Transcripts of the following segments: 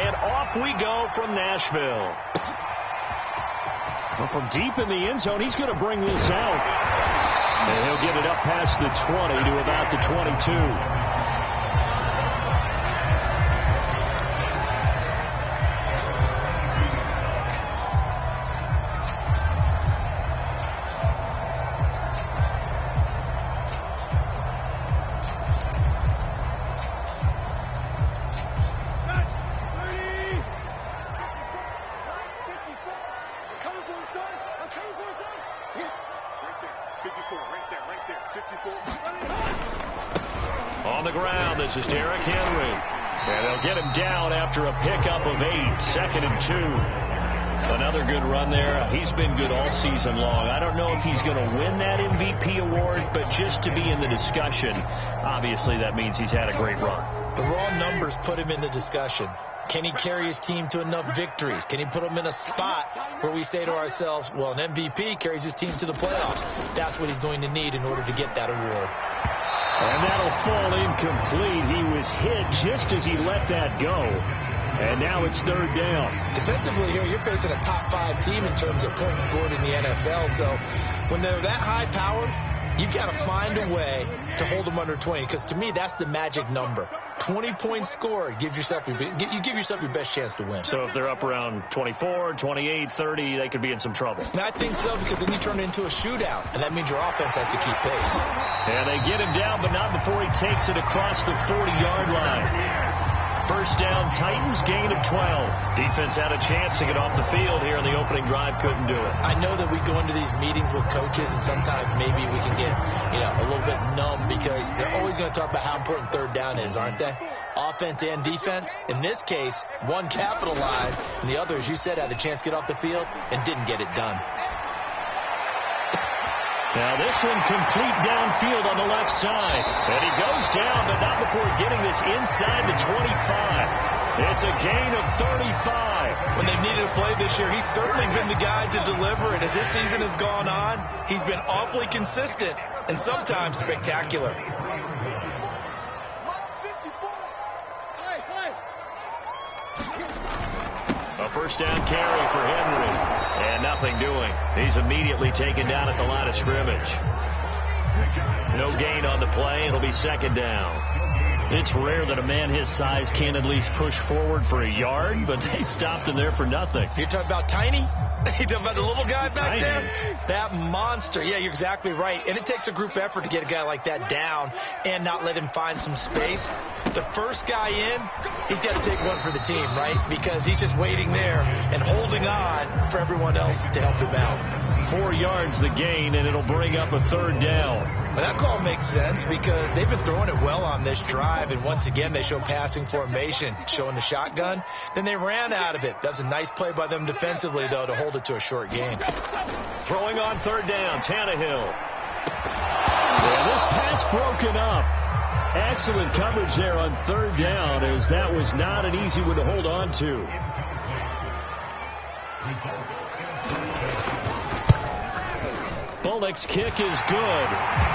And off we go from Nashville. Well, from deep in the end zone, he's going to bring this out. And he'll get it up past the 20 to about the 22. On the ground, this is Derrick Henry. And they'll get him down after a pickup of 8, 2nd and 2. Another good run there. He's been good all season long. I don't know if he's going to win that MVP award, but just to be in the discussion, obviously that means he's had a great run. The raw numbers put him in the discussion. Can he carry his team to enough victories? Can he put them in a spot where we say to ourselves, well, an MVP carries his team to the playoffs. That's what he's going to need in order to get that award. And that'll fall incomplete. He was hit just as he let that go. And now it's 3rd down. Defensively here, you're facing a top 5 team in terms of points scored in the NFL. So when they're that high-powered, you've got to find a way to hold them under 20. Because to me, that's the magic number. 20 points scored, you give yourself your best chance to win. So if they're up around 24, 28, 30, they could be in some trouble. And I think so, because then you turn it into a shootout, and that means your offense has to keep pace. And they get him down, but not before he takes it across the 40-yard line. First down, Titans, gain of 12. Defense had a chance to get off the field here in the opening drive, couldn't do it. I know that we go into these meetings with coaches, and sometimes maybe we can get, a little bit numb because they're always going to talk about how important 3rd down is, aren't they? Offense and defense. In this case, one capitalized, and the other, as you said, had a chance to get off the field and didn't get it done. Now this one complete downfield on the left side. And he goes down, but not before getting this inside the 25. It's a gain of 35. When they've needed a play this year, he's certainly been the guy to deliver. And as this season has gone on, he's been awfully consistent and sometimes spectacular. A first down carry for Henry. And nothing doing. He's immediately taken down at the line of scrimmage. No gain on the play. It'll be 2nd down. It's rare that a man his size can at least push forward for a yard, but they stopped him there for nothing. You're talking about Tiny? You're talking about the little guy back Tiny. there? That monster. Yeah, you're exactly right. And it takes a group effort to get a guy like that down and not let him find some space. The first guy in, he's got to take one for the team, right? Because he's just waiting there and holding on for everyone else to help him out. 4 yards the gain, and it'll bring up a 3rd down. Well, that call makes sense because they've been throwing it well on this drive, and once again they show passing formation, showing the shotgun. Then they ran out of it. That's a nice play by them defensively, though, to hold it to a short game. Throwing on 3rd down, Tannehill. Well, this pass broken up. Excellent coverage there on 3rd down, as that was not an easy one to hold on to. Bullock's kick is good.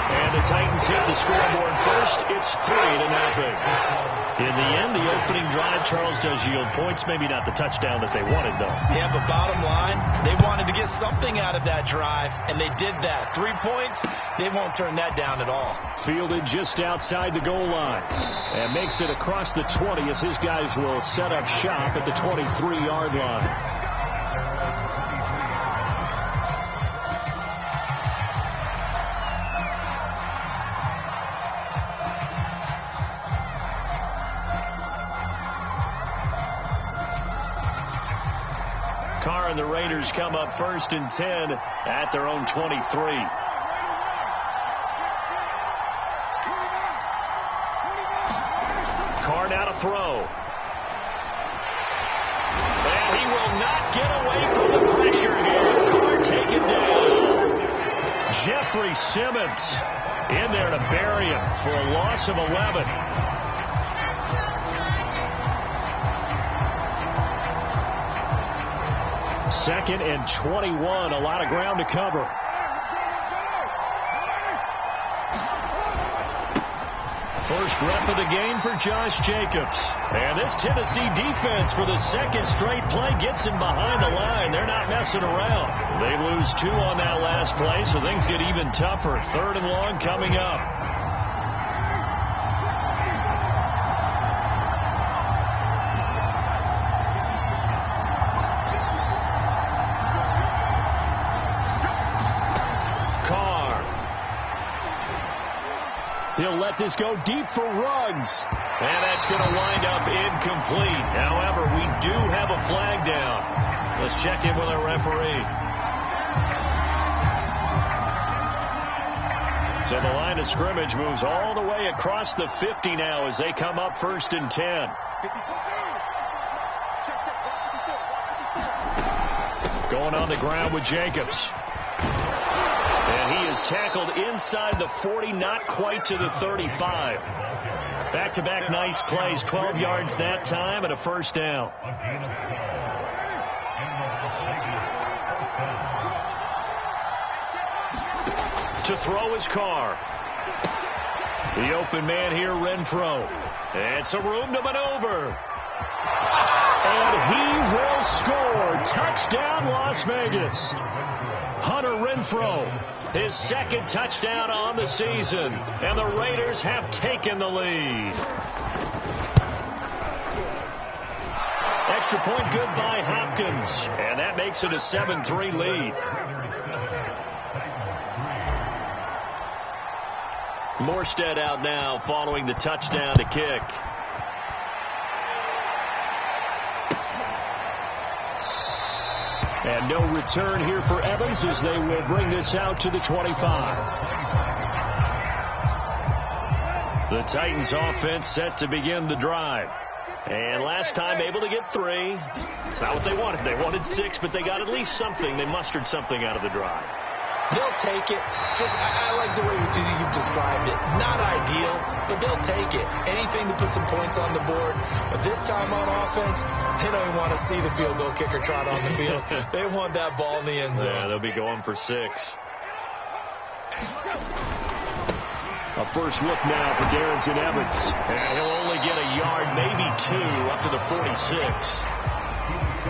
And the Titans hit the scoreboard first. It's 3-0. In the end, the opening drive, Charles, does yield points. Maybe not the touchdown that they wanted, though. Yeah, but bottom line, they wanted to get something out of that drive, and they did that. 3 points, they won't turn that down at all. Fielded just outside the goal line. And makes it across the 20 as his guys will set up shop at the 23-yard line. Carr and the Raiders come up 1st and 10 at their own 23. Carr now to throw. And he will not get away from the pressure here. Carr taken down. Jeffrey Simmons in there to bury him for a loss of 11. Second and 21. A lot of ground to cover. First rep of the game for Josh Jacobs. And this Tennessee defense for the second straight play gets him behind the line. They're not messing around. They lose 2 on that last play, so things get even tougher. 3rd and long coming up. He'll let this go deep for Ruggs. And that's going to wind up incomplete. However, we do have a flag down. Let's check in with our referee. So the line of scrimmage moves all the way across the 50 now as they come up 1st and 10. Going on the ground with Jacobs. And he is tackled inside the 40, not quite to the 35. Back-to-back nice plays, 12 yards that time and a 1st down. To throw his car. The open man here, Renfro. And some room to maneuver. And he will score. Touchdown, Las Vegas. Hunter Renfro, his 2nd touchdown on the season. And the Raiders have taken the lead. Extra point good by Hopkins. And that makes it a 7-3 lead. Morstead out now following the touchdown to kick. And no return here for Evans as they will bring this out to the 25. The Titans offense set to begin the drive. And last time able to get 3. It's not what they wanted. They wanted 6, but they got at least something. They mustered something out of the drive. They'll take it. I like the way you've described it. Not ideal, but they'll take it. Anything to put some points on the board. But this time on offense, they don't even want to see the field goal kicker trot on the field. They want that ball in the end zone. Yeah, they'll be going for 6. A first look now for Darrington Evans. And he'll only get a yard, maybe 2, up to the 46.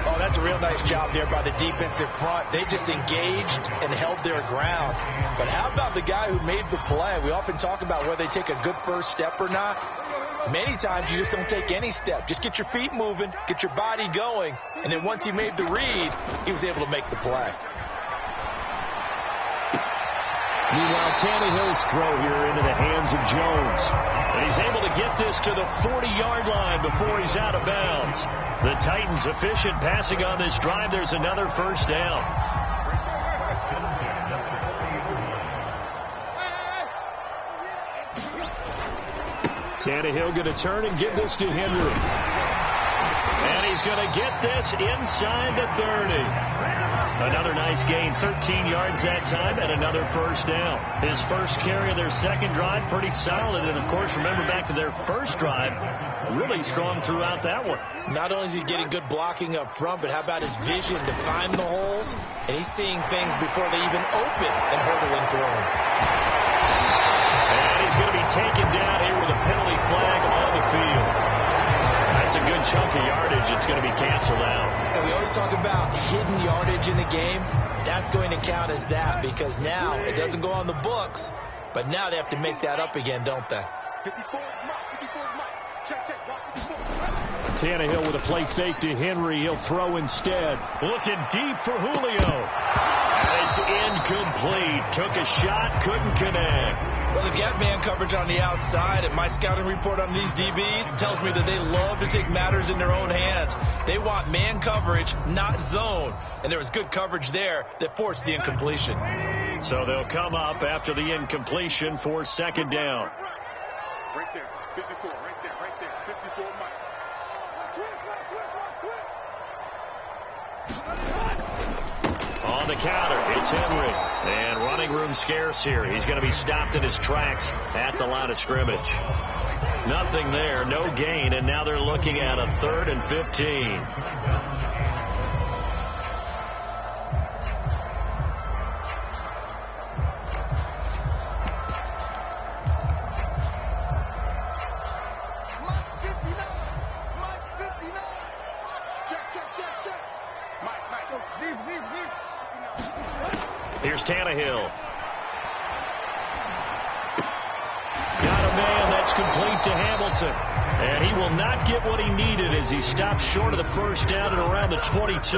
Oh, that's a real nice job there by the defensive front. They just engaged and held their ground. But how about the guy who made the play? We often talk about whether they take a good first step or not. Many times you just don't take any step. Just get your feet moving, get your body going, and then once he made the read, he was able to make the play. Meanwhile, Tannehill's throw here into the hands of Jones. And he's able to get this to the 40-yard line before he's out of bounds. The Titans efficient passing on this drive. There's another 1st down. Tannehill going to turn and give this to Henry. And he's going to get this inside the 30. Another nice gain, 13 yards that time, and another 1st down. His first carry of their 2nd drive, pretty solid. And, of course, remember back to their first drive, really strong throughout that one. Not only is he getting good blocking up front, but how about his vision to find the holes? And he's seeing things before they even open and hurdling through them. And he's going to be taken down here with a penalty flag on the field. That's a good chunk of yardage. It's going to be canceled out. And we always talk about hidden yardage in the game. That's going to count as that because now it doesn't go on the books, but now they have to make that up again, don't they? Tannehill with a play fake to Henry. He'll throw instead. Looking deep for Julio. And it's incomplete. Took a shot, couldn't connect. Well, they've got man coverage on the outside, and my scouting report on these DBs tells me that they love to take matters in their own hands. They want man coverage, not zone. And there was good coverage there that forced the incompletion. So they'll come up after the incompletion for 2nd down. Right there, 54, right there, 54, Mike. On the counter, it's Henry. And running room scarce here. He's going to be stopped in his tracks at the line of scrimmage. Nothing there, no gain, and now they're looking at a 3rd and 15. Here's Tannehill. Got a man that's complete to Hamilton. And he will not get what he needed as he stops short of the first down at around the 22.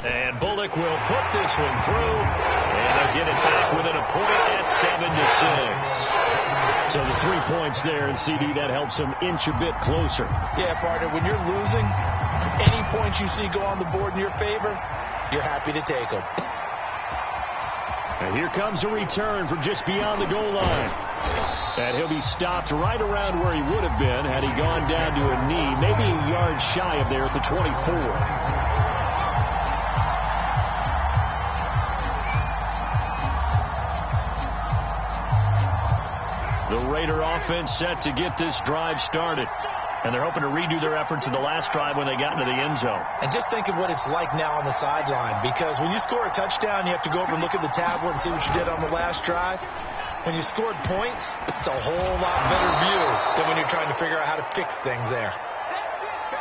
And Bullock will put this one through. And they'll get it back within a point at 7-6. So the 3 points there, and CD, that helps them inch a bit closer. Yeah, partner, when you're losing, any points you see go on the board in your favor, you're happy to take them. And here comes a return from just beyond the goal line. And he'll be stopped right around where he would have been had he gone down to a knee, maybe a yard shy of there at the 24. The Raider offense set to get this drive started. And they're hoping to redo their efforts in the last drive when they got into the end zone. And just think of what it's like now on the sideline, because when you score a touchdown, you have to go over and look at the tablet and see what you did on the last drive. When you scored points, it's a whole lot better view than when you're trying to figure out how to fix things there.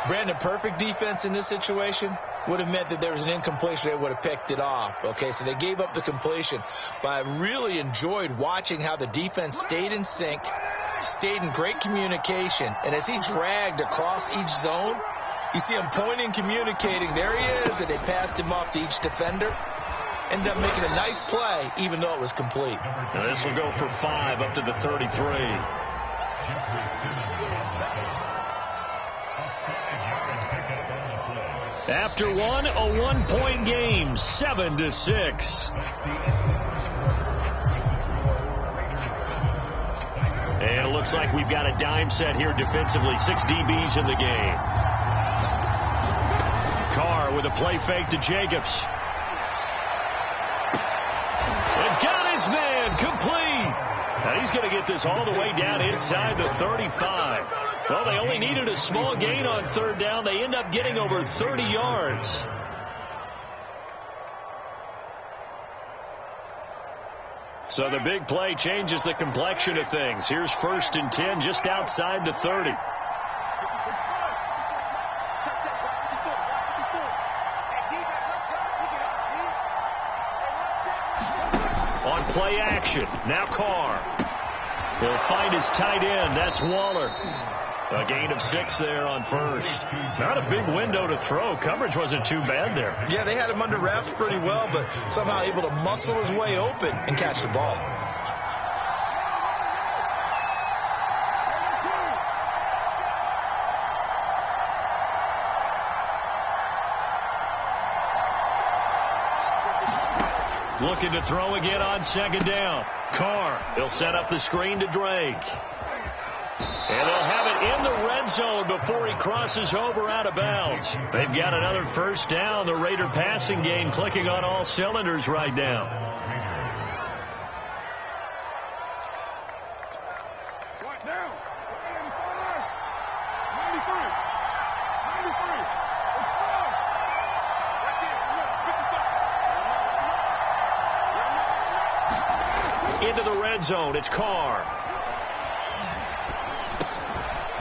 Brandon, perfect defense in this situation would have meant that there was an incompletion. They would have picked it off. Okay, so they gave up the completion. But I really enjoyed watching how the defense stayed in sync, stayed in great communication. And as he dragged across each zone, you see him pointing, communicating. There he is, and they passed him off to each defender. Ended up making a nice play, even though it was complete. Now this will go for 5 up to the 33. After one, a 1-point game, 7-6. And it looks like we've got a dime set here defensively. 6 DBs in the game. Carr with a play fake to Jacobs. And got his man complete. Now he's going to get this all the way down inside the 35. Well, they only needed a small gain on third down. They end up getting over 30 yards. So the big play changes the complexion of things. Here's 1st and 10 just outside the 30. On play action, now Carr. He'll find his tight end. That's Waller. A gain of 6 there on 1st. Not a big window to throw. Coverage wasn't too bad there. Yeah, they had him under wraps pretty well, but somehow able to muscle his way open and catch the ball. Looking to throw again on 2nd down. Carr, he'll set up the screen to Drake. And they'll have it in the red zone before he crosses over out of bounds. They've got another 1st down. The Raider passing game clicking on all cylinders right now. Right now. 93. Into the red zone. It's Carr.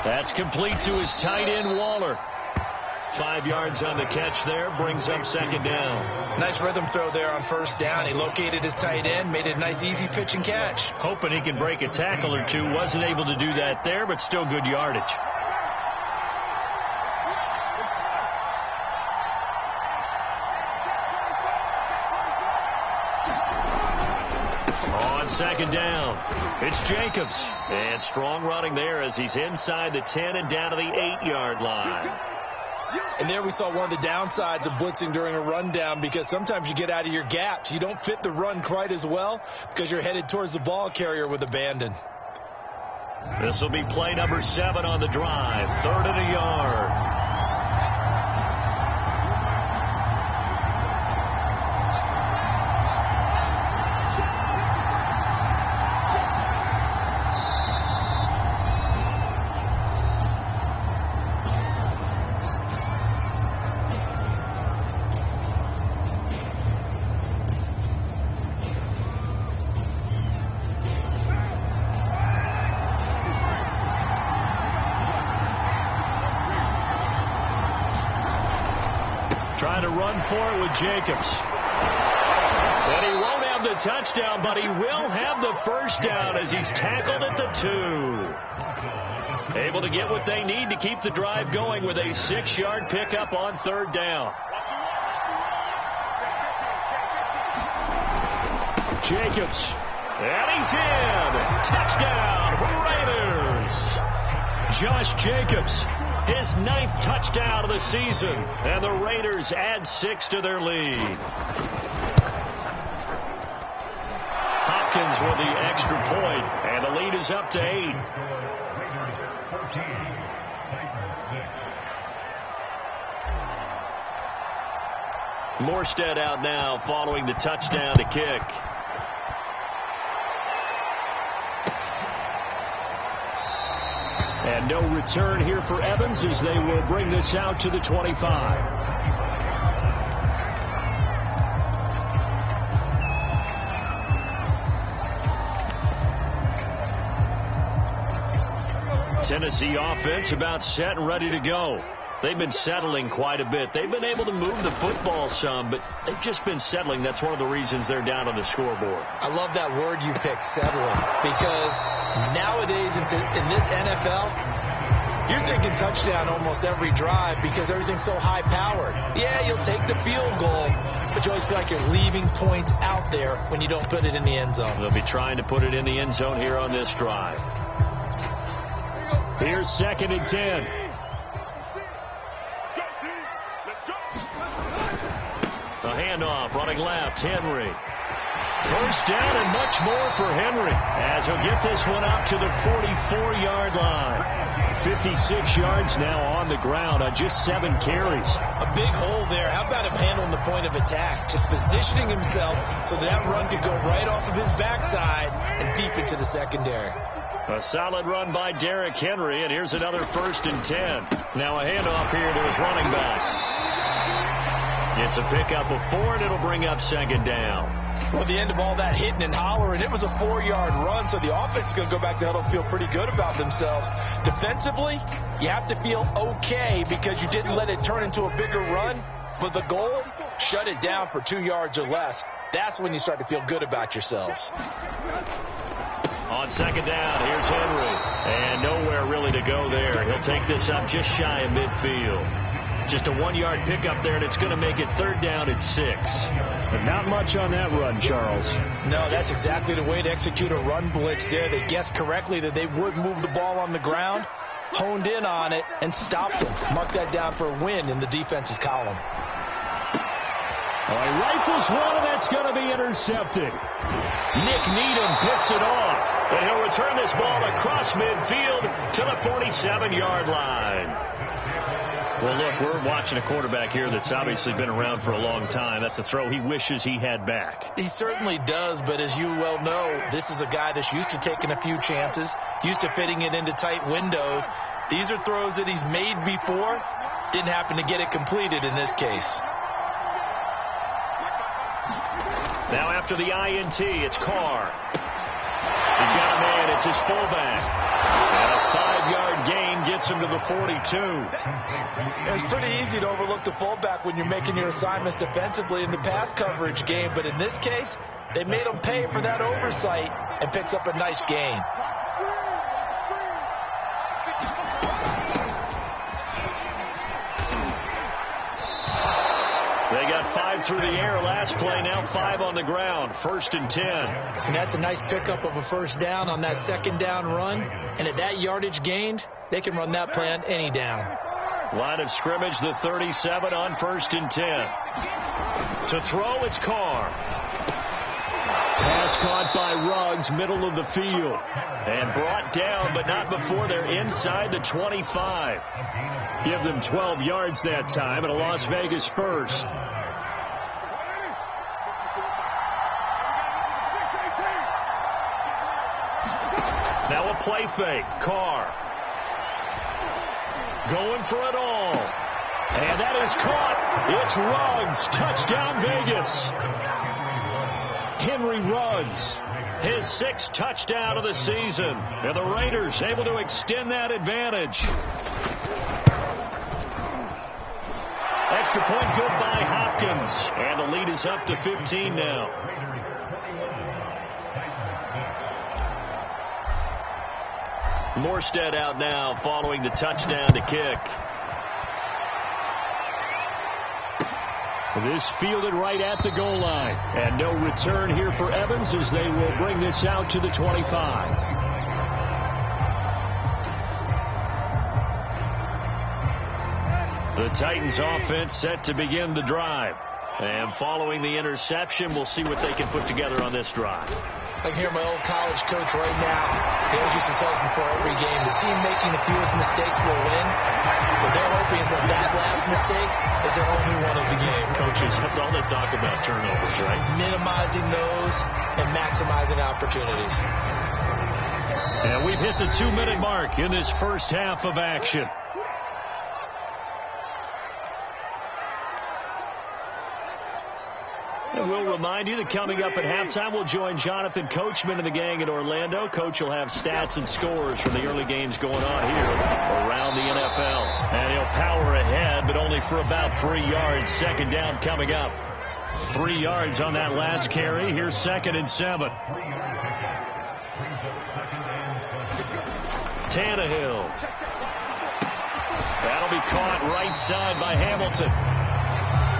That's complete to his tight end, Waller. 5 yards on the catch there. Brings up 2nd down. Nice rhythm throw there on 1st down. He located his tight end, made it a nice, easy pitch and catch. Hoping he can break a tackle or two. Wasn't able to do that there, but still good yardage. On 2nd down, it's Jacobs. And strong running there as he's inside the 10 and down to the 8-yard line. And there we saw one of the downsides of blitzing during a rundown, because sometimes you get out of your gaps. You don't fit the run quite as well because you're headed towards the ball carrier with abandon. This will be play number 7 on the drive. 3rd and a yard. run for it with Jacobs. And he won't have the touchdown, but he will have the first down as he's tackled at the 2. Able to get what they need to keep the drive going with a 6-yard pickup on 3rd down. Jacobs. And he's in. Touchdown, Raiders. Josh Jacobs, his 9th touchdown of the season. And the Raiders add 6 to their lead. Hopkins with the extra point, and the lead is up to 8. Morstead out now following the touchdown to kick. And no return here for Evans as they will bring this out to the 25. Tennessee offense about set and ready to go. They've been settling quite a bit. They've been able to move the football some, but they've just been settling. That's one of the reasons they're down on the scoreboard. I love that word you picked, settling, because nowadays in this NFL, you're thinking touchdown almost every drive because everything's so high-powered. Yeah, you'll take the field goal, but you always feel like you're leaving points out there when you don't put it in the end zone. They'll be trying to put it in the end zone here on this drive. Here's 2nd and 10. A handoff, running left, Henry. First down and much more for Henry as he'll get this one up to the 44-yard line. 56 yards now on the ground on just 7 carries. A big hole there. How about him handling the point of attack? Just positioning himself so that run could go right off of his backside and deep into the secondary. A solid run by Derrick Henry, and here's another 1st and 10. Now a handoff here to his running back. It's a pickup of 4, and it'll bring up 2nd down. Well, the end of all that hitting and hollering, it was a 4-yard run, so the offense is going to go back to huddle and feel pretty good about themselves. Defensively, you have to feel okay because you didn't let it turn into a bigger run. But the goal, shut it down for 2 yards or less. That's when you start to feel good about yourselves. On 2nd down, here's Henry. And nowhere really to go there. He'll take this up just shy of midfield. Just a 1-yard pickup there, and it's going to make it 3rd down at 6. But not much on that run, Charles. No, that's exactly the way to execute a run blitz there. They guessed correctly that they would move the ball on the ground, honed in on it, and stopped him. Mark that down for a win in the defense's column. He rifles one, and that's going to be intercepted. Nick Needham picks it off, and he'll return this ball across midfield to the 47-yard line. Well, look, we're watching a quarterback here that's obviously been around for a long time. That's a throw he wishes he had back. He certainly does, but as you well know, this is a guy that's used to taking a few chances, used to fitting it into tight windows. These are throws that he's made before. Didn't happen to get it completed in this case. Now after the INT, it's Carr. He's got a man. It's his fullback. And a 5-yard gain gets him to the 42. It's pretty easy to overlook the fullback when you're making your assignments defensively in the pass coverage game. But in this case, they made him pay for that oversight and picks up a nice gain. They got 5 through the air last play, now 5 on the ground. 1st and 10. And that's a nice pickup of a 1st down on that 2nd down run. And at that yardage gained, they can run that play on any down. Line of scrimmage, the 37 on 1st and 10. To throw, it's Carr. Pass caught by Ruggs, middle of the field. And brought down, but not before they're inside the 25. Give them 12 yards that time, and a Las Vegas 1st. Now a play fake. Carr. Going for it all. And that is caught. It's Ruggs. Touchdown Vegas. Henry Ruggs. His 6th touchdown of the season. And the Raiders able to extend that advantage. At extra point good by Hopkins. And the lead is up to 15 now. Morstead out now following the touchdown to kick. This fielded right at the goal line. And no return here for Evans as they will bring this out to the 25. The Titans offense set to begin the drive. And following the interception, we'll see what they can put together on this drive. I can hear my old college coach right now. He always used to tell us before every game, the team making the fewest mistakes will win. What they're hoping is that last mistake is their only one of the game. Coaches, that's all they talk about, turnovers, right? Minimizing those and maximizing opportunities. And we've hit the 2-minute mark in this first half of action. And we'll remind you that coming up at halftime, we'll join Jonathan Coachman and the gang in Orlando. Coach will have stats and scores from the early games going on here around the NFL. And he'll power ahead, but only for about 3 yards. Second down coming up. 3 yards on that last carry. Here's 2nd and 7. Tannehill. That'll be caught right side by Hamilton.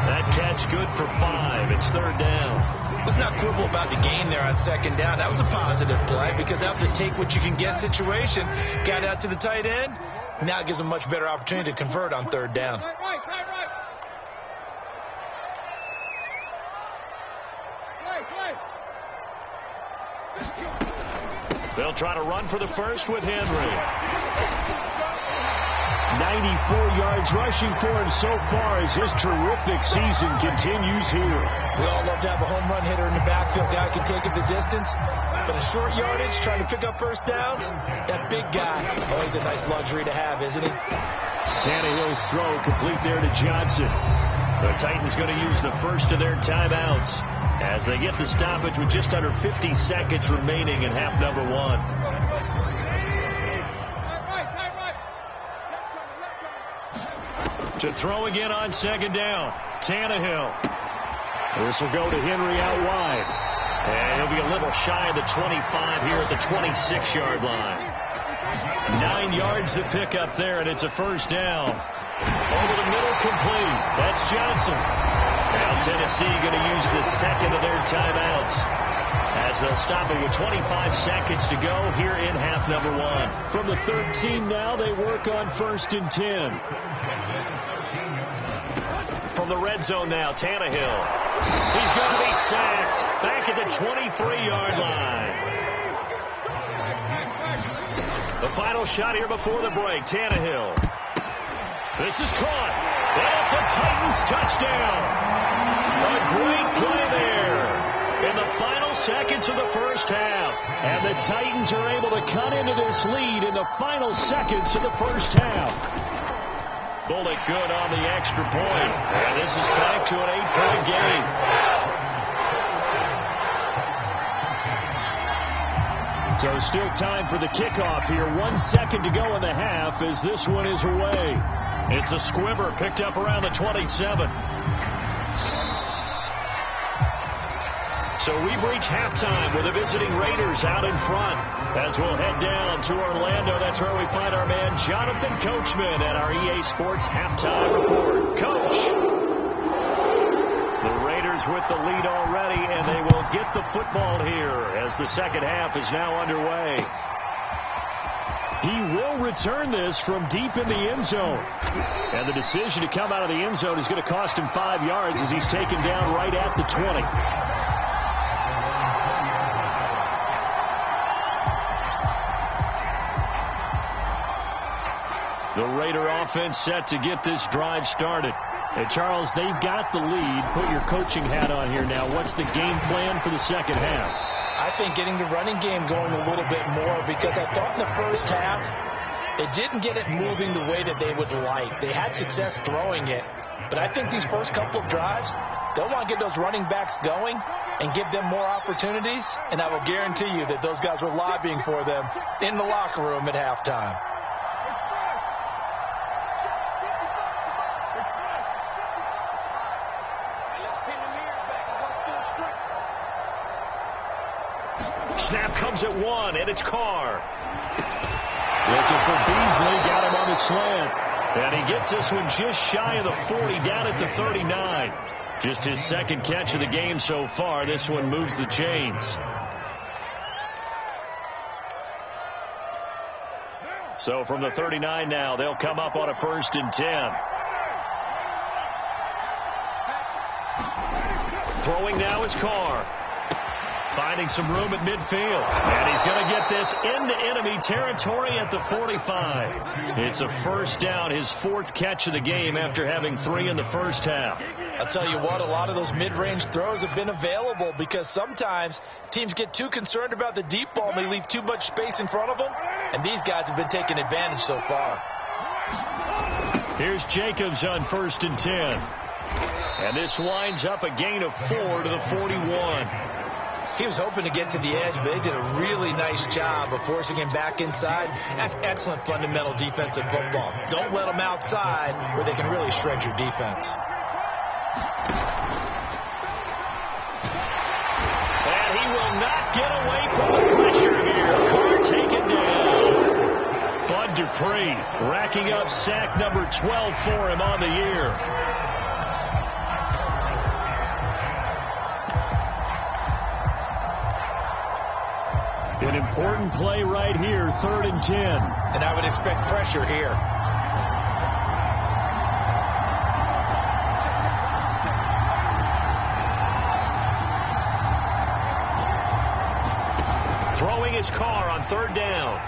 That catch good for 5. It's 3rd down. Let's not quibble about the gain there on 2nd down. That was a positive play because that was a take-what-you-can-get situation. Got out to the tight end. Now it gives them a much better opportunity to convert on 3rd down. They'll try to run for the first with Henry. 94 yards rushing for him so far as his terrific season continues here. We all love to have a home run hitter in the backfield. Guy can take it the distance. For the short yardage, trying to pick up first downs, that big guy, always a nice luxury to have, isn't he? Tannehill's throw complete there to Johnson. The Titans going to use the first of their timeouts as they get the stoppage with just under 50 seconds remaining in half number 1. To throw again on 2nd down. Tannehill. This will go to Henry out wide. And he'll be a little shy of the 25 here at the 26-yard line. 9 yards to pick up there, and it's a first down. Over the middle, complete. That's Johnson. Now Tennessee going to use the second of their timeouts as they'll stop it with 25 seconds to go here in half number 1. From the 13 now, they work on 1st and 10. From the red zone now, Tannehill. He's going to be sacked back at the 23-yard line. The final shot here before the break, Tannehill. This is caught. And it's a Titans touchdown. A great play there in the final seconds of the first half. And the Titans are able to cut into this lead in the final seconds of the first half. Bullock good on the extra point. And this is back to an 8-point game. So still time for the kickoff here. 1 second to go in the half as this one is away. It's a squibber picked up around the 27. So we've reached halftime with the visiting Raiders out in front. As we'll head down to Orlando, that's where we find our man Jonathan Coachman at our EA Sports Halftime Report. Coach, the Raiders with the lead already, and they will get the football here as the second half is now underway. He will return this from deep in the end zone. And the decision to come out of the end zone is going to cost him 5 yards as he's taken down right at the 20. The Raider offense set to get this drive started. And Charles, they've got the lead. Put your coaching hat on here now. What's the game plan for the second half? I think getting the running game going a little bit more because I thought in the first half they didn't get it moving the way that they would like. They had success throwing it. But I think these first couple of drives, they'll want to get those running backs going and give them more opportunities. And I will guarantee you that those guys were lobbying for them in the locker room at halftime. goes at 1, and it's Carr. Looking for Beasley, got him on the slant. And he gets this one just shy of the 40, down at the 39. Just his second catch of the game so far. This one moves the chains. So from the 39 now, they'll come up on a 1st and 10. Throwing now is Carr. Finding some room at midfield. And he's going to get this into enemy territory at the 45. It's a 1st down, his 4th catch of the game after having 3 in the first half. I'll tell you what, a lot of those mid-range throws have been available because sometimes teams get too concerned about the deep ball and they leave too much space in front of them. And these guys have been taking advantage so far. Here's Jacobs on 1st and 10. And this winds up a gain of 4 to the 41. He was hoping to get to the edge, but they did a really nice job of forcing him back inside. That's excellent fundamental defensive football. Don't let them outside where they can really shred your defense. And he will not get away from the pressure here. Carr taken down. Bud Dupree racking up sack number 12 for him on the year. An important play right here, 3rd and 10. And I would expect pressure here. Throwing his Carr on 3rd down.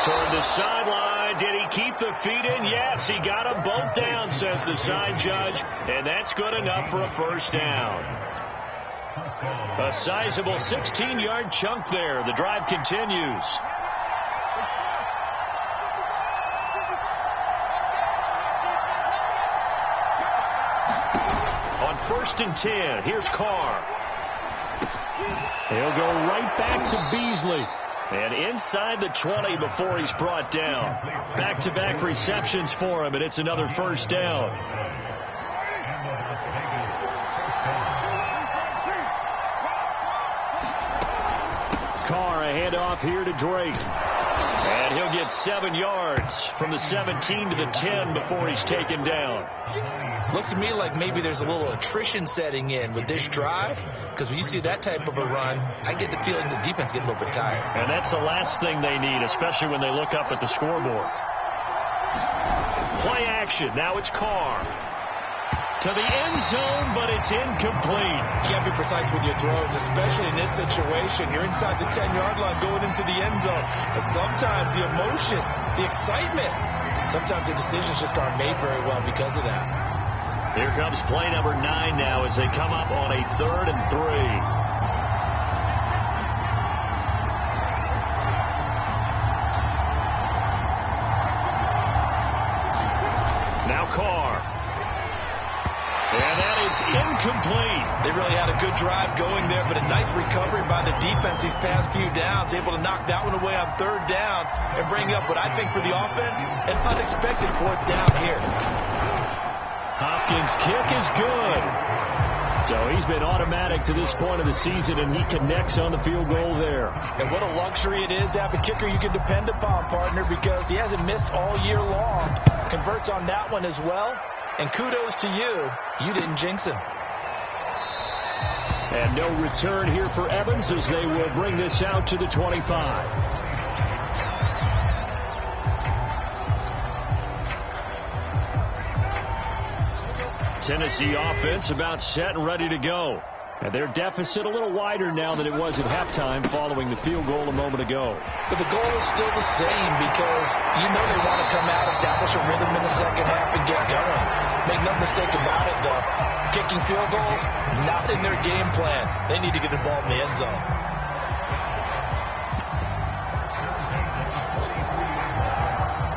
Toward the sideline. Did he keep the feet in? Yes, he got them both down, says the side judge. And that's good enough for a 1st down. A sizable 16-yard chunk there. The drive continues. On 1st and 10, here's Carr. He'll go right back to Beasley. And inside the 20 before he's brought down. Back-to-back receptions for him, and it's another 1st down. Carr, a handoff here to Drake. And he'll get 7 yards from the 17 to the 10 before he's taken down. Looks to me like maybe there's a little attrition setting in with this drive, because when you see that type of a run, I get the feeling the defense get a little bit tired. And that's the last thing they need, especially when they look up at the scoreboard. Play action. Now it's Carr. To the end zone, but it's incomplete. You got to be precise with your throws, especially in this situation. You're inside the 10-yard line going into the end zone. But sometimes the emotion, the excitement, sometimes the decisions just aren't made very well because of that. Here comes play number 9 now as they come up on a 3rd and 3. Incomplete. They really had a good drive going there, but a nice recovery by the defense these past few downs, able to knock that one away on 3rd down and bring up what I think for the offense, an unexpected 4th down here. Hopkins' kick is good. So he's been automatic to this point of the season, and he connects on the field goal there. And what a luxury it is to have a kicker you can depend upon, partner, because he hasn't missed all year long. Converts on that one as well. And kudos to you. You didn't jinx him. And no return here for Evans as they will bring this out to the 25. Tennessee offense about set and ready to go. And their deficit a little wider now than it was at halftime following the field goal a moment ago. But the goal is still the same because you know they want to come out, establish a rhythm in the second half, and get going. Make no mistake about it, though. Kicking field goals, not in their game plan. They need to get the ball in the end zone.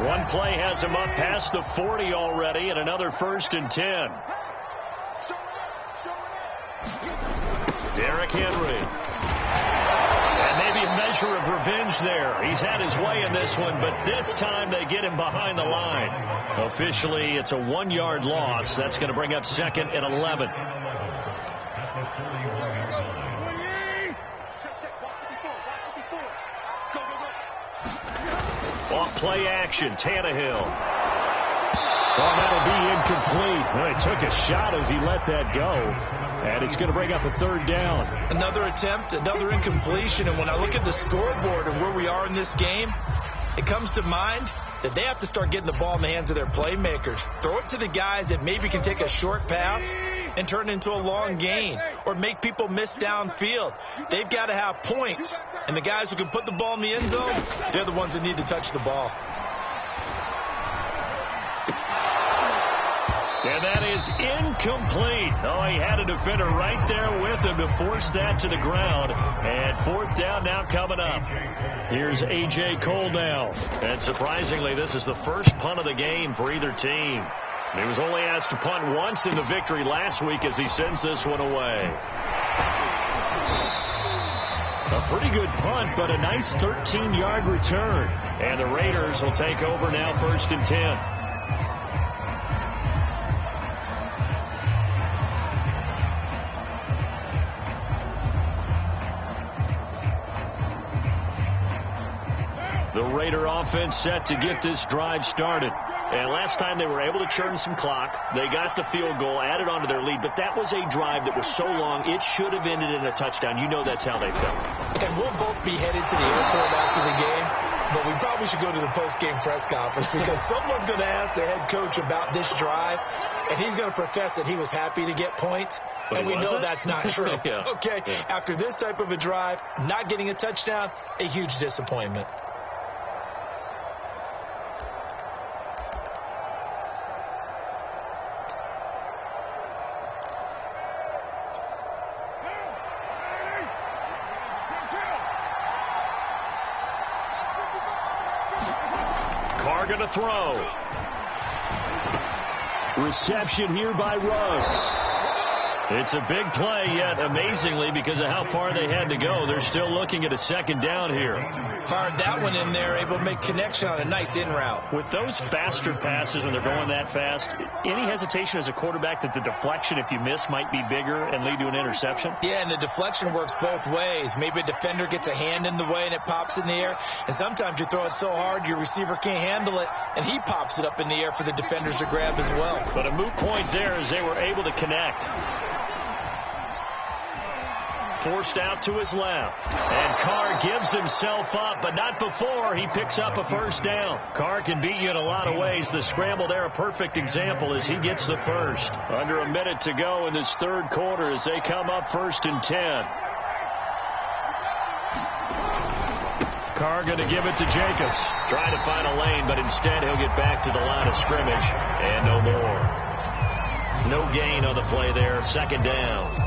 One play has him up past the 40 already, and another 1st and 10. Derrick Henry. And maybe a measure of revenge there. He's had his way in this one, but this time they get him behind the line. Officially, it's a 1-yard loss. That's going to bring up 2nd and 11. Off play action, Tannehill. Oh, that'll be incomplete. Well, he took a shot as he let that go. And it's going to bring up a third down. Another attempt, another incompletion. And when I look at the scoreboard and where we are in this game, it comes to mind that they have to start getting the ball in the hands of their playmakers. Throw it to the guys that maybe can take a short pass and turn it into a long gain or make people miss downfield. They've got to have points. And the guys who can put the ball in the end zone, they're the ones that need to touch the ball. And that is incomplete. Oh, he had a defender right there with him to force that to the ground. And fourth down now coming up. Here's A.J. Cole now. And surprisingly, this is the first punt of the game for either team. He was only asked to punt once in the victory last week as he sends this one away. A pretty good punt, but a nice 13-yard return. And the Raiders will take over now, 1st and 10. The Raider offense set to get this drive started. And last time they were able to churn some clock. They got the field goal, added on to their lead. But that was a drive that was so long, it should have ended in a touchdown. You know that's how they felt. And we'll both be headed to the airport after the game. But we probably should go to the post-game press conference because someone's going to ask the head coach about this drive. And he's going to profess that he was happy to get points. And we know that's not true. Yeah. Okay, after this type of a drive, not getting a touchdown, a huge disappointment. Going to throw. Reception here by Ruggs. It's a big play, yet amazingly, because of how far they had to go, they're still looking at a second down here. Fired that one in there, able to make connection on a nice in route. With those faster passes and they're going that fast, any hesitation as a quarterback that the deflection, if you miss, might be bigger and lead to an interception? Yeah, and the deflection works both ways. Maybe a defender gets a hand in the way and it pops in the air. And sometimes you throw it so hard your receiver can't handle it, and he pops it up in the air for the defenders to grab as well. But a moot point there as they were able to connect. Forced out to his left. And Carr gives himself up, but not before he picks up a first down. Carr can beat you in a lot of ways. The scramble there, a perfect example as he gets the first. Under a minute to go in this third quarter as they come up 1st and 10. Carr going to give it to Jacobs. Trying to find a lane, but instead he'll get back to the line of scrimmage. And no more. No gain on the play there. Second down.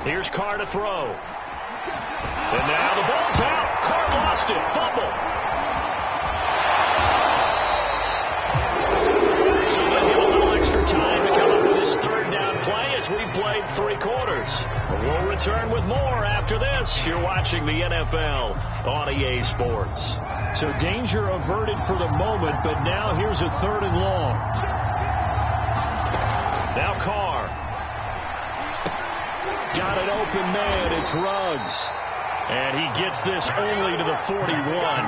Here's Carr to throw. And now the ball's out. Carr lost it. Fumble. So they'll give a little extra time to come up with this third down play as we've played 3 quarters. We'll return with more after this. You're watching the NFL on EA Sports. So danger averted for the moment, but now here's a 3rd and long. Now Carr. Got an open man. It's Ruggs. And he gets this only to the 41.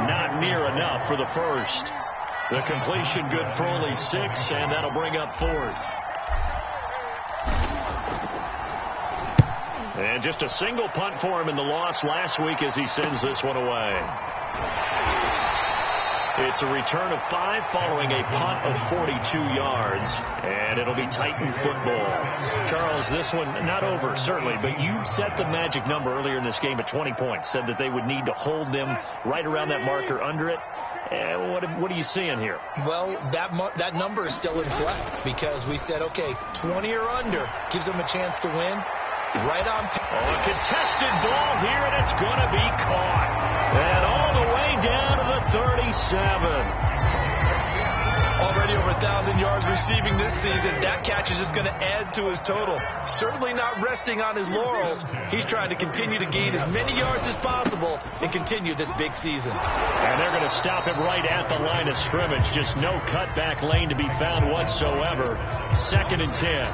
Not near enough for the first. The completion good for only 6, and that'll bring up 4th. And just a single punt for him in the loss last week as he sends this one away. It's a return of 5 following a punt of 42 yards, and it'll be Titan football. Charles, this one not over, certainly, but you set the magic number earlier in this game at 20 points, said that they would need to hold them right around that marker under it. What are you seeing here? Well, that number is still in play because we said, okay, 20 or under gives them a chance to win. Right on. Oh, a contested ball here, and it's going to be caught. And all the way down to the 37. Already over 1,000 yards receiving this season. That catch is just going to add to his total. Certainly not resting on his laurels. He's trying to continue to gain as many yards as possible and continue this big season. And they're going to stop him right at the line of scrimmage. Just no cutback lane to be found whatsoever. 2nd and 10.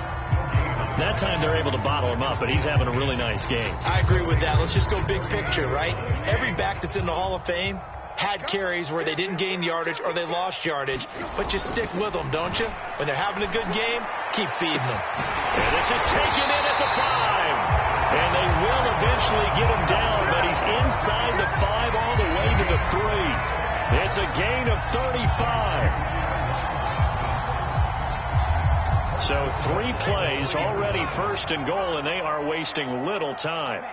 That time they're able to bottle him up, but he's having a really nice game. I agree with that. Let's just go big picture, right? Every back that's in the Hall of Fame had carries where they didn't gain yardage or they lost yardage, but you stick with them, don't you? When they're having a good game, keep feeding them. And this is taken in at the 5. And they will eventually get him down, but he's inside the 5 all the way to the 3. It's a gain of 35. So 3 plays already 1st and goal, and they are wasting little time.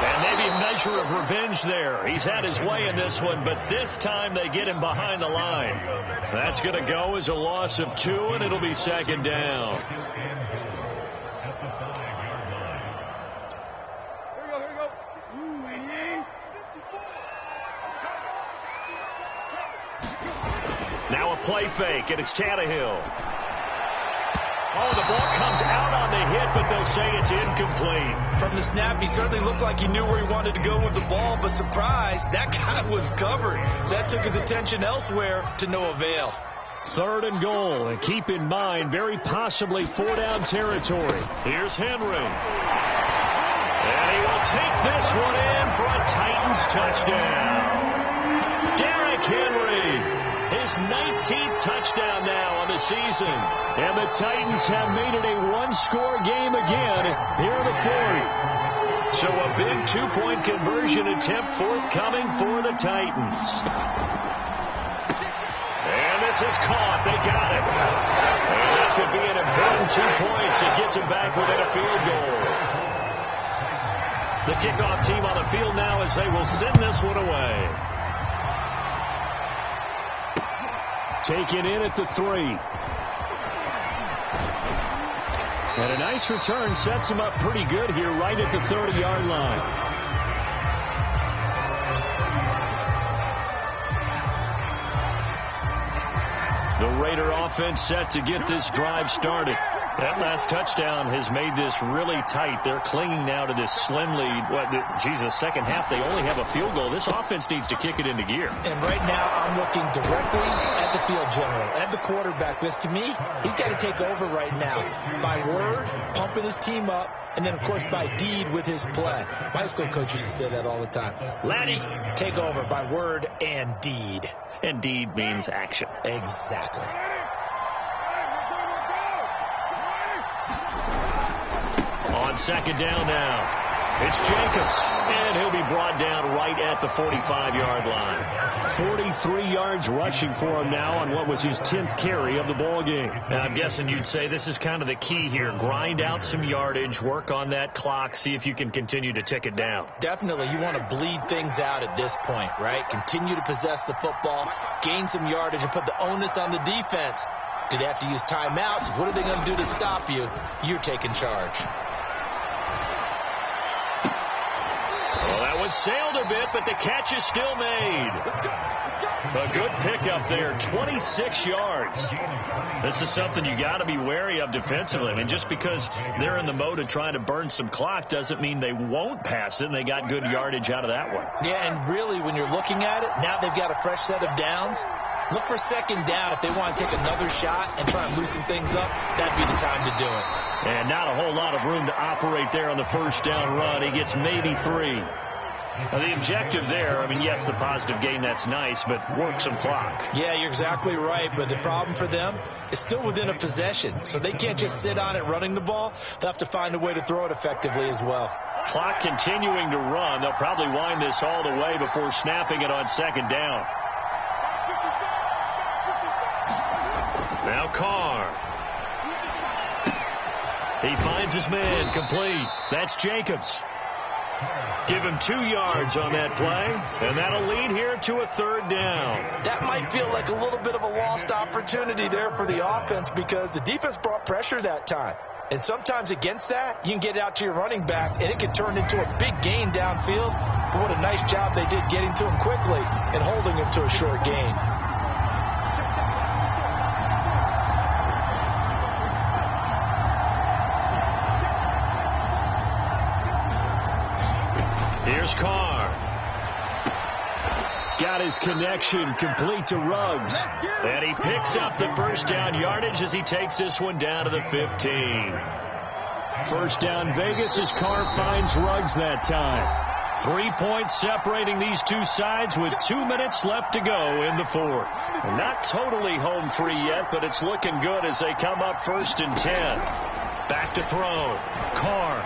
And maybe a measure of revenge there. He's had his way in this one, but this time they get him behind the line. That's going to go as a loss of 2, and it'll be 2nd down. Now a play fake, and it's Tannehill. Oh, the ball comes out on the hit, but they'll say it's incomplete. From the snap, he certainly looked like he knew where he wanted to go with the ball, but surprise, that guy was covered. So that took his attention elsewhere to no avail. 3rd and goal, and keep in mind, very possibly 4-down territory. Here's Henry. And he will take this one in for a Titans touchdown. Derrick Henry. His 19th touchdown now on the season. And the Titans have made it a 1-score game again here in the 4th. So a big 2-point conversion attempt forthcoming for the Titans. And this is caught. They got it. And that could be an important 2 points. It gets them back within a field goal. The kickoff team on the field now as they will send this one away. Taken in at the 3. And a nice return sets him up pretty good here right at the 30-yard line. The Raider offense set to get this drive started. That last touchdown has made this really tight. They're clinging now to this slim lead. Second half, they only have a field goal. This offense needs to kick it into gear. And right now, I'm looking directly at the field general, at the quarterback. Because to me, he's got to take over right now. By word, pumping his team up, and then, of course, by deed with his play. My high school coach used to say that all the time. Laddie, take over by word and deed. And deed means action. Exactly. On 2nd down now, it's Jacobs, and he'll be brought down right at the 45-yard line. 43 yards rushing for him now on what was his 10th carry of the ball game. Now, I'm guessing you'd say this is kind of the key here. Grind out some yardage, work on that clock, see if you can continue to tick it down. Definitely, you want to bleed things out at this point, right? Continue to possess the football, gain some yardage, and put the onus on the defense. Do they have to use timeouts? What are they going to do to stop you? You're taking charge. Well, that one sailed a bit, but the catch is still made. A good pickup there, 26 yards. This is something you got to be wary of defensively. I mean, just because they're in the mode of trying to burn some clock doesn't mean they won't pass it, and they got good yardage out of that one. Yeah, and really, when you're looking at it, now they've got a fresh set of downs. Look for 2nd down. If they want to take another shot and try and loosen things up, that'd be the time to do it. And not a whole lot of room to operate there on the 1st down run. He gets maybe 3. Now, the objective there, I mean, yes, the positive gain, that's nice, but work some clock. Yeah, you're exactly right, but the problem for them is still within a possession, so they can't just sit on it running the ball. They'll have to find a way to throw it effectively as well. Clock continuing to run. They'll probably wind this all the way before snapping it on 2nd down. Now Carr. He finds his man, complete. That's Jacobs. Give him 2 yards on that play, and that'll lead here to a 3rd down. That might feel like a little bit of a lost opportunity there for the offense because the defense brought pressure that time. And sometimes against that, you can get it out to your running back, and it can turn into a big gain downfield. But what a nice job they did getting to him quickly and holding him to a short gain. Here's Carr. Got his connection complete to Ruggs. And he picks up the first down yardage as he takes this one down to the 15. First down Vegas as Carr finds Ruggs that time. 3 points separating these two sides with 2 minutes left to go in the fourth. Not totally home free yet, but it's looking good as they come up 1st and 10. Back to throw. Carr.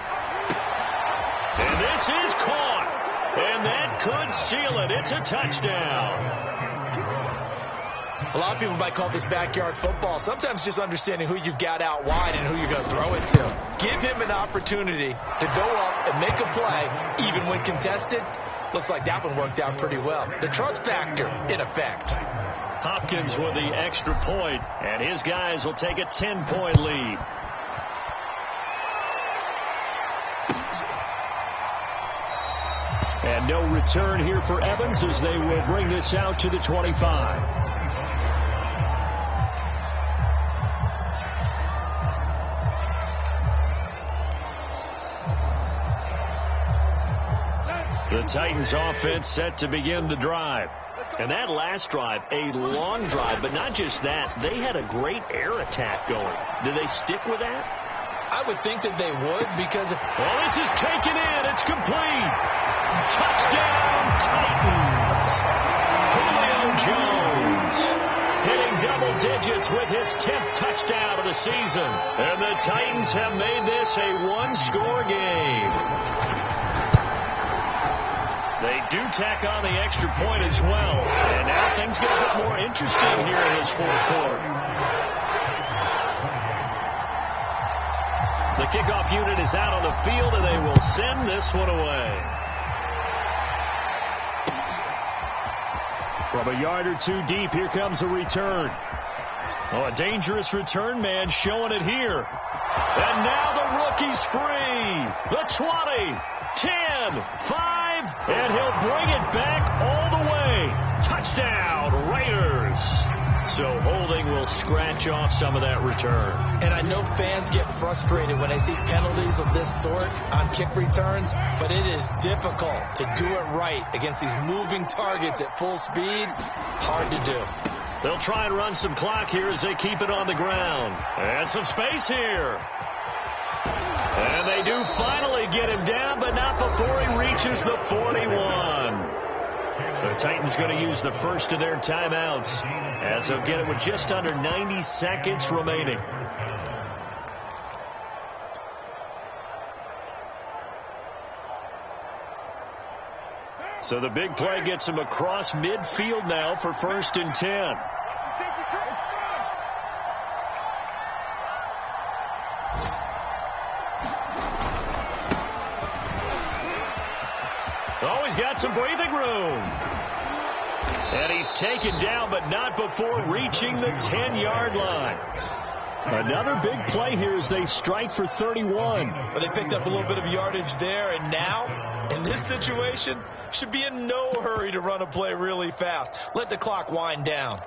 And this is caught. And that could seal it. It's a touchdown. A lot of people might call this backyard football. Sometimes just understanding who you've got out wide and who you're going to throw it to. Give him an opportunity to go up and make a play, even when contested. Looks like that one worked out pretty well. The trust factor in effect. Hopkins with the extra point, and his guys will take a 10-point lead. And no return here for Evans as they will bring this out to the 25. The Titans offense set to begin the drive. And that last drive, a long drive, but not just that. They had a great air attack going. Do they stick with that? I would think that they would because... Well, this is taken in. It's complete. Touchdown, Titans. Julio Jones hitting double digits with his 10th touchdown of the season. And the Titans have made this a one-score game. They do tack on the extra point as well. And now things get a bit more interesting here in this fourth quarter. The kickoff unit is out on the field, and they will send this one away. From a yard or two deep, here comes a return. Oh, a dangerous return man showing it here. And now the rookie's free. The 20, 10, 5, and he'll bring it back all the way. Touchdown, Raiders. So holding will scratch off some of that return. And I know fans get frustrated when they see penalties of this sort on kick returns, but it is difficult to do it right against these moving targets at full speed. Hard to do. They'll try and run some clock here as they keep it on the ground. And some space here. And they do finally get him down, but not before he reaches the 41. The Titans going to use the first of their timeouts as they'll get it with just under 90 seconds remaining. So the big play gets him across midfield now for 1st and 10. Oh, he's got some breathing room. And he's taken down, but not before reaching the 10-yard line. Another big play here as they strike for 31. Well, they picked up a little bit of yardage there, and now, in this situation, should be in no hurry to run a play really fast. Let the clock wind down.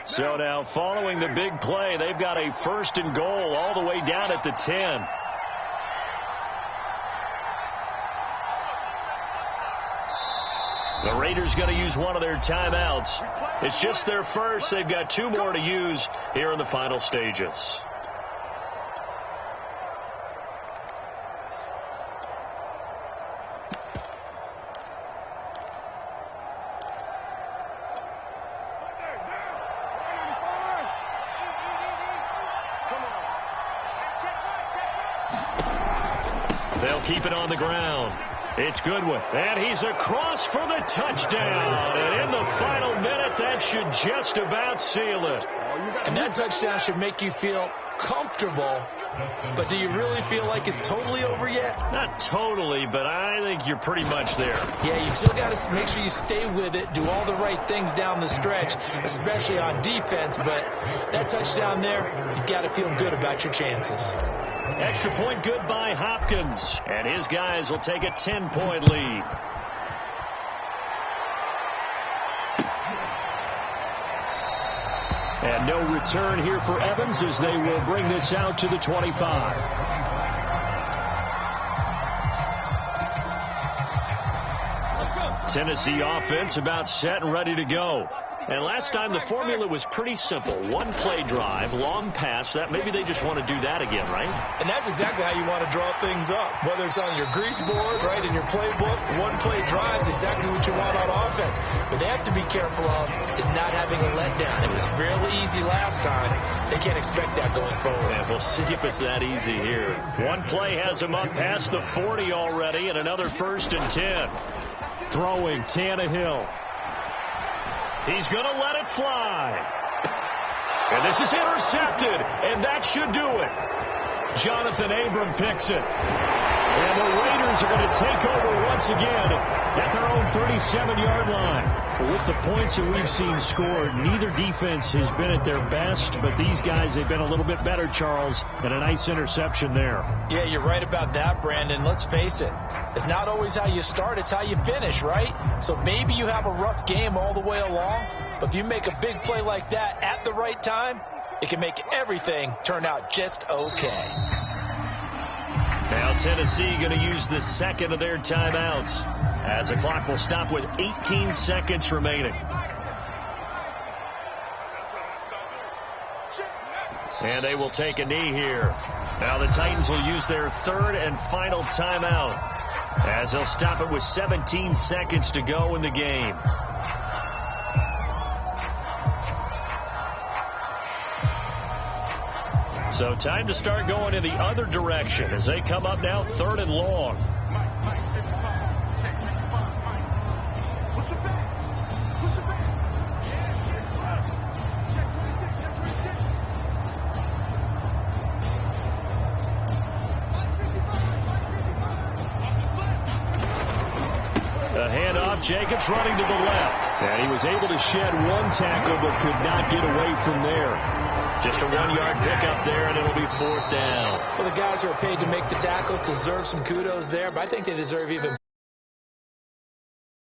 So now following the big play, they've got a 1st and goal all the way down at the 10. The Raiders going to use one of their timeouts. It's just their first. They've got 2 more to use here in the final stages. They'll keep it on the ground. It's Goodwin, and he's across for the touchdown. And in the final minute, that should just about seal it. And that touchdown should make you feel comfortable, but do you really feel like it's totally over yet? Not totally, but I think you're pretty much there. Yeah, you've still got to make sure you stay with it, do all the right things down the stretch, especially on defense, but that touchdown there, you've got to feel good about your chances. Extra point good by Hopkins, and his guys will take a 10-point lead. And no return here for Evans as they will bring this out to the 25. Tennessee offense about set and ready to go. And last time the formula was pretty simple. One play drive, long pass. That maybe they just want to do that again, right? And that's exactly how you want to draw things up. Whether it's on your grease board, right, in your playbook, one play drive is exactly what you want on offense. But they have to be careful of is not having a letdown. It was fairly easy last time. They can't expect that going forward. And we'll see if it's that easy here. One play has him up past the 40 already, and another 1st and 10. Throwing Tannehill. He's going to let it fly. And this is intercepted, and that should do it. Jonathan Abram picks it. And the Raiders are going to take over once again at their own 37-yard line. With the points that we've seen scored, neither defense has been at their best, but these guys, they've been a little bit better, Charles, and a nice interception there. Yeah, you're right about that, Brandon. Let's face it. It's not always how you start, it's how you finish, right? So maybe you have a rough game all the way along, but if you make a big play like that at the right time, it can make everything turn out just okay. Now Tennessee going to use the second of their timeouts as the clock will stop with 18 seconds remaining. And they will take a knee here. Now the Titans will use their third and final timeout as they'll stop it with 17 seconds to go in the game. So time to start going in the other direction as they come up now 3rd and long. The handoff, Jacobs running to the left. And he was able to shed one tackle but could not get away from there. Just a 1-yard pickup there, and it'll be 4th down. Well, the guys who are paid to make the tackles deserve some kudos there, but I think they deserve even